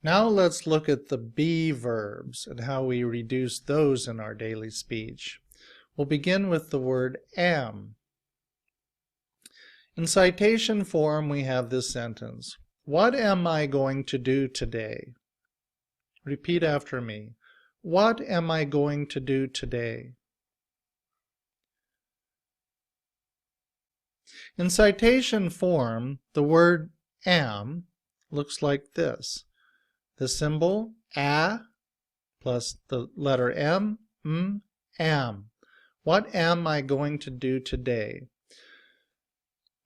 Now let's look at the be verbs and how we reduce those in our daily speech. We'll begin with the word am. In citation form, we have this sentence. What am I going to do today? Repeat after me. What am I going to do today? In citation form, the word am looks like this. The symbol a plus the letter m, am. What am I going to do today?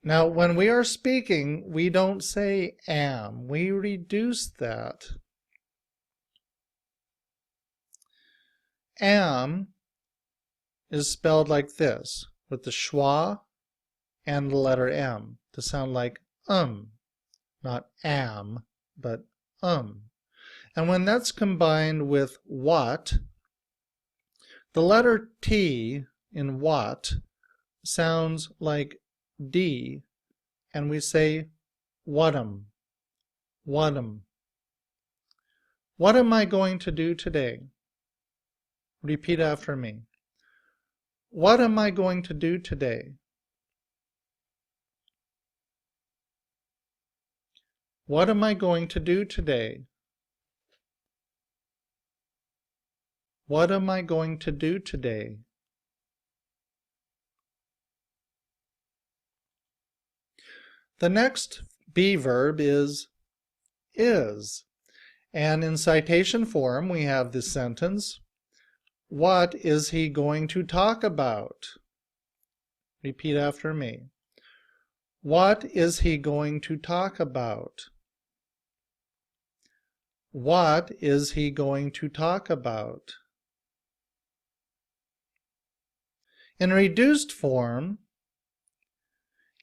Now, when we are speaking, we don't say am. We reduce that. Am is spelled like this, with the schwa and the letter m to sound like not am, but And when that's combined with what, the letter T in what sounds like D, and we say whatum, whatum. What am I going to do today? Repeat after me. What am I going to do today? What am I going to do today? What am I going to do today? The next be verb is. And in citation form, we have this sentence. What is he going to talk about? Repeat after me. What is he going to talk about? What is he going to talk about? In reduced form,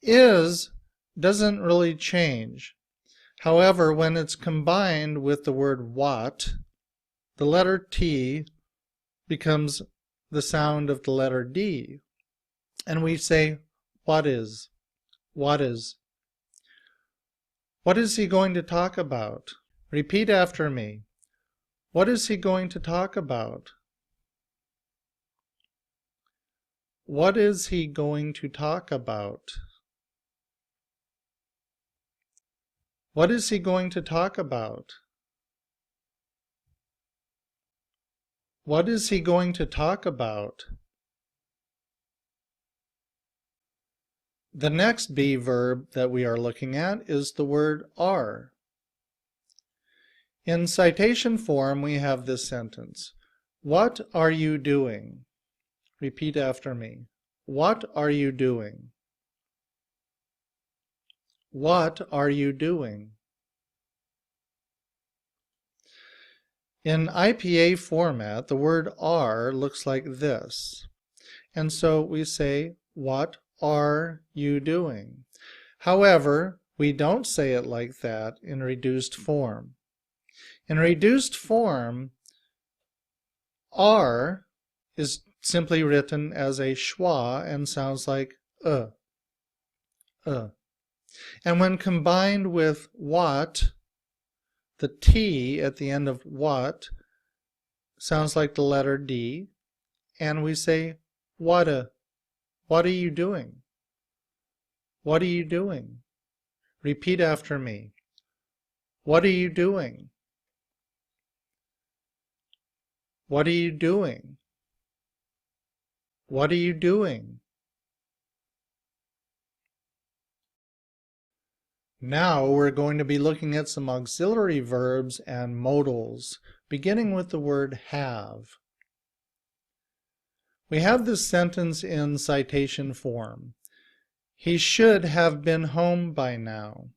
is doesn't really change. However, when it's combined with the word what, the letter T becomes the sound of the letter D. And we say, what is? What is? What is he going to talk about? Repeat after me. What is he going to talk about? What is he going to talk about? What is he going to talk about? What is he going to talk about? The next be verb that we are looking at is the word are. In citation form, we have this sentence. What are you doing? Repeat after me. What are you doing? What are you doing? In IPA format, the word are looks like this. And so we say, what are you doing? However, we don't say it like that in reduced form. In reduced form, are is simply written as a schwa and sounds like And when combined with what, the T at the end of what sounds like the letter D, and we say, what are you doing? What are you doing? Repeat after me. What are you doing? What are you doing? What are you doing? Now we're going to be looking at some auxiliary verbs and modals, beginning with the word have. We have this sentence in citation form. He should have been home by now.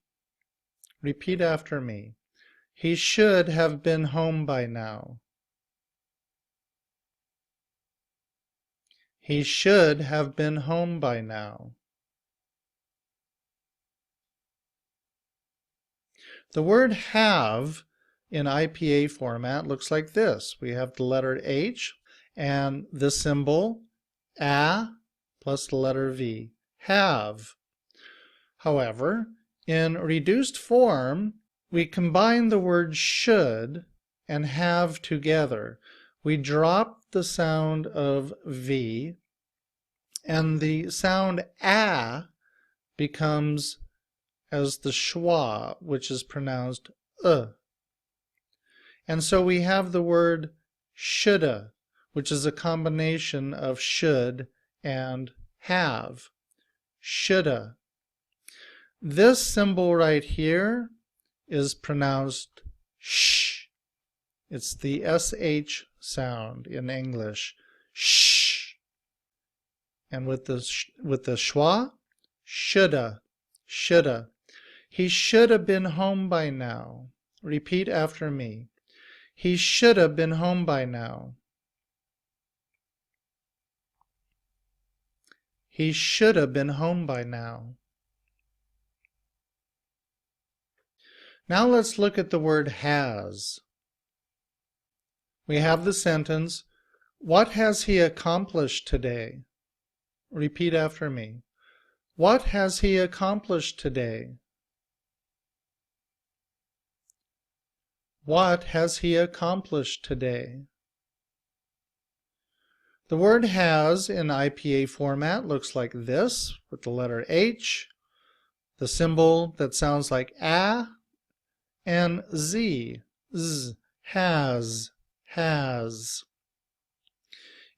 Repeat after me. He should have been home by now. He should have been home by now. The word have in IPA format looks like this. We have the letter H and the symbol a plus the letter V. Have. However, in reduced form, we combine the word should and have together. We drop the sound of V, and the sound A becomes as the schwa, which is pronounced And so we have the word shoulda, which is a combination of should and have. Shoulda. This symbol right here is pronounced sh. It's the SH sound in English. Sh. And with the schwa, shoulda, shoulda. He should have been home by now. Repeat after me. He should have been home by now. He should have been home by now. Now let's look at the word has. We have the sentence, what has he accomplished today? Repeat after me. What has he accomplished today? What has he accomplished today? The word has in IPA format looks like this, with the letter H, the symbol that sounds like A, and Z, Z, has.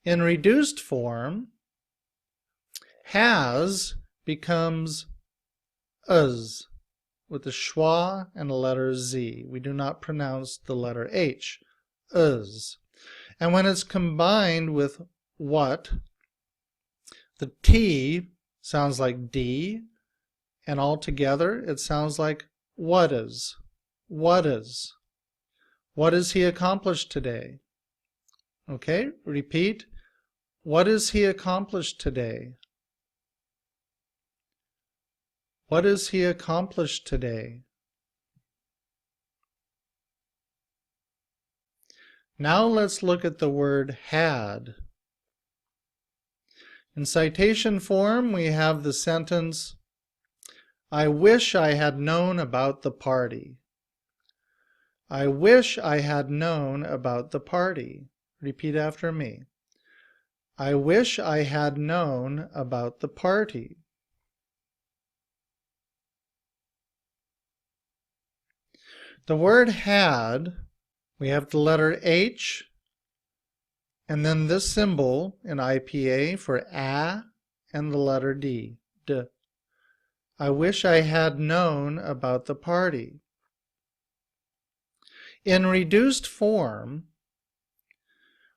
In reduced form, has becomes uz, with the schwa and the letter Z. We do not pronounce the letter H, uz. And when it's combined with what, the T sounds like D, and altogether it sounds like what is. What is. What has he accomplished today? Okay, repeat. What has he accomplished today? What has he accomplished today? Now let's look at the word had. In citation form, we have the sentence, I wish I had known about the party. I wish I had known about the party. Repeat after me. I wish I had known about the party. The word had, we have the letter H, and then this symbol in IPA for A and the letter D, D. I wish I had known about the party. In reduced form,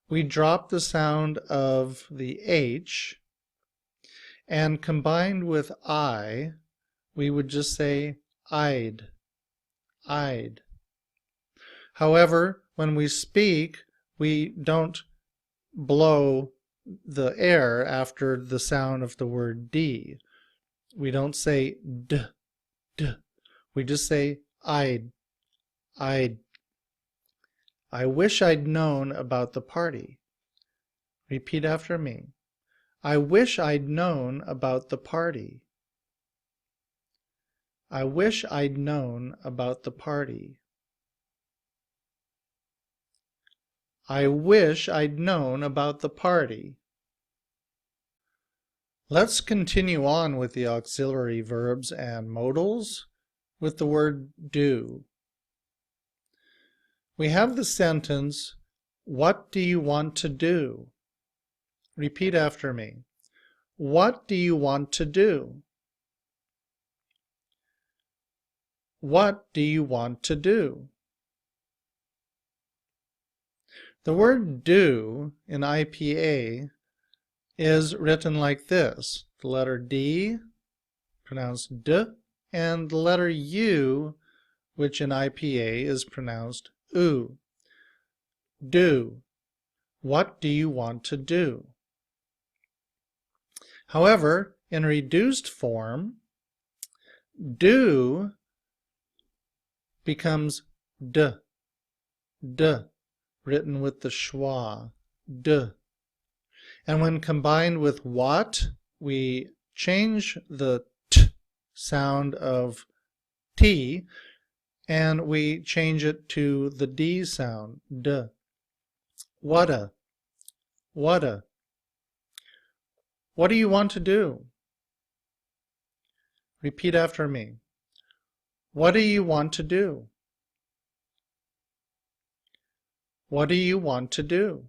we drop the sound of the H, and combined with I, we would just say I'd. I'd. However, when we speak, we don't blow the air after the sound of the word D. We don't say D, D. We just say I'd. I'd. I wish I'd known about the party. Repeat after me. I wish I'd known about the party. I wish I'd known about the party. I wish I'd known about the party. Let's continue on with the auxiliary verbs and modals with the word do. We have the sentence, what do you want to do? Repeat after me. What do you want to do? What do you want to do? The word do in IPA is written like this. The letter D, pronounced D, and the letter U, which in IPA is pronounced U. Do. What do you want to do? However, in reduced form, do becomes D, D, written with the schwa, D. And when combined with what, we change the T sound of T, and we change it to the D sound, D. Whata, whata. What do you want to do? Repeat after me. What do you want to do? What do you want to do?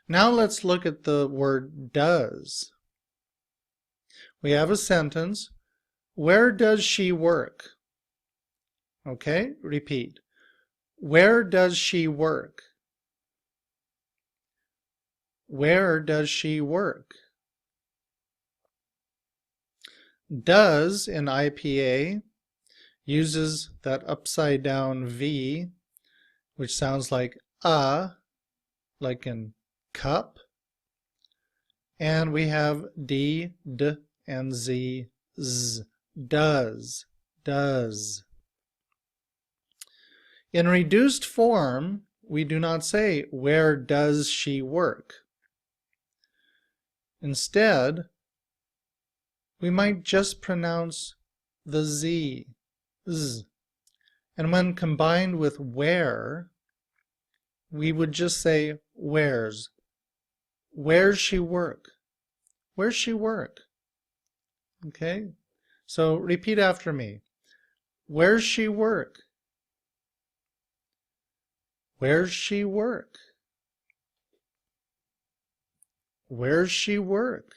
Now let's look at the word does. We have a sentence. Where does she work? Okay, repeat. Where does she work? Where does she work? Does in IPA uses that upside down V, which sounds like like in cup. And we have D, D, and Z, Z. Does, does. In reduced form, we do not say, where does she work? Instead, we might just pronounce the Z, Z. And when combined with where, we would just say, where's. Where's she work? Where's she work? Okay? So repeat after me. Where's she work? Where's she work? Where's she work?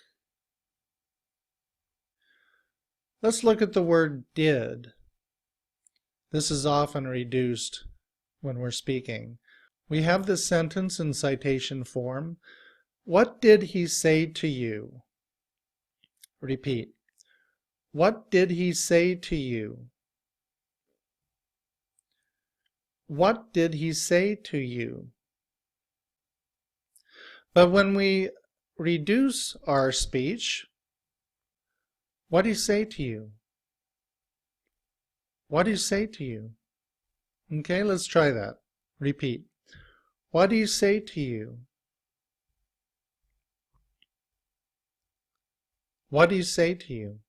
Let's look at the word did. This is often reduced when we're speaking. We have this sentence in citation form. What did he say to you? Repeat. What did he say to you? What did he say to you? But when we reduce our speech, what did he say to you? What did he say to you? Okay, let's try that. Repeat. What did he say to you? What did he say to you?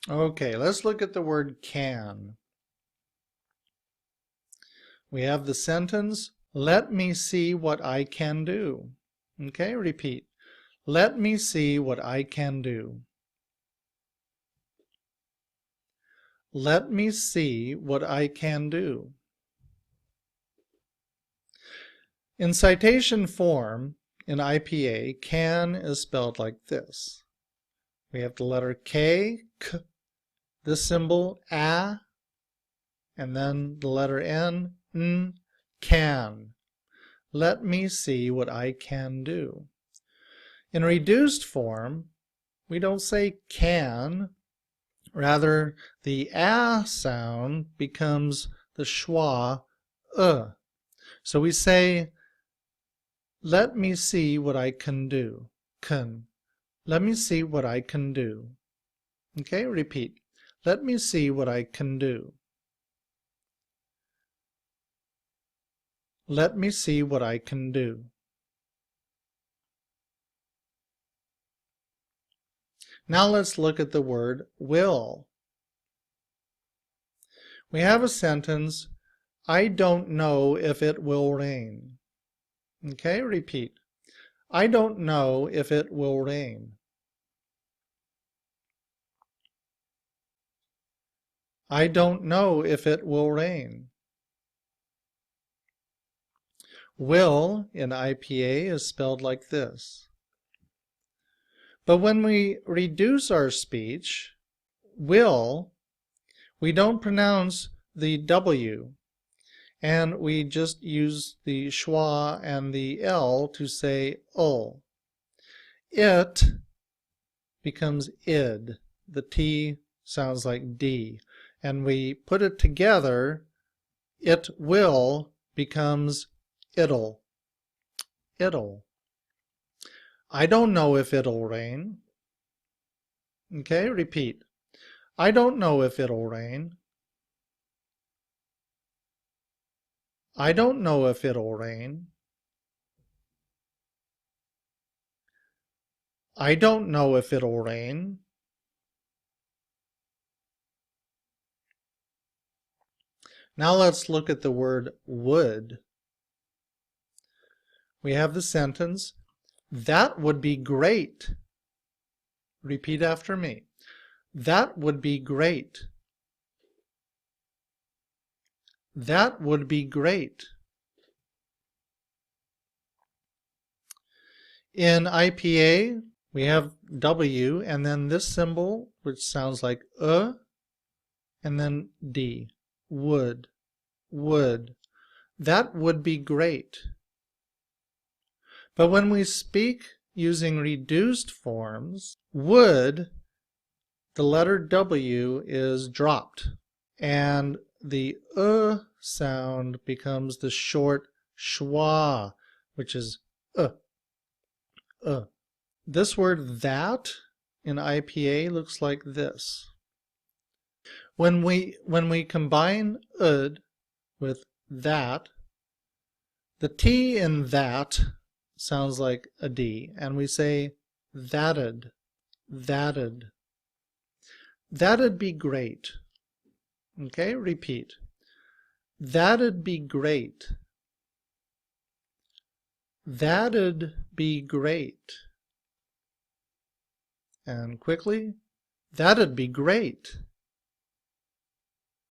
Okay, let's look at the word can. We have the sentence, let me see what I can do. Okay, repeat. Let me see what I can do. Let me see what I can do. In citation form, in IPA, can is spelled like this. We have the letter K, K, this symbol, A, and then the letter N, can. Let me see what I can do. In reduced form, we don't say can. Rather, the A sound becomes the schwa, So we say, let me see what I can do. Can. Let me see what I can do. Okay, repeat. Let me see what I can do. Let me see what I can do. Now let's look at the word will. We have a sentence, I don't know if it will rain. Okay, repeat. I don't know if it will rain. I don't know if it will rain. Will in IPA is spelled like this. But when we reduce our speech, will, we don't pronounce the W, and we just use the schwa and the L to say O. It becomes id. The T sounds like D. And we put it together, it will becomes it'll. It'll. I don't know if it'll rain. Okay, repeat. I don't know if it'll rain. I don't know if it'll rain. I don't know if it'll rain. Now let's look at the word would. We have the sentence, that would be great. Repeat after me. That would be great. That would be great. In IPA, we have W and then this symbol, which sounds like and then D. Would. Would. That would be great. But when we speak using reduced forms, would, the letter W is dropped, and the sound becomes the short schwa, which is This word that in IPA looks like this. When we combine ud with that, the T in that sounds like a D, and we say that'd, that'd. That'd be great. Okay, repeat. That'd be great. That'd be great. And quickly, that'd be great.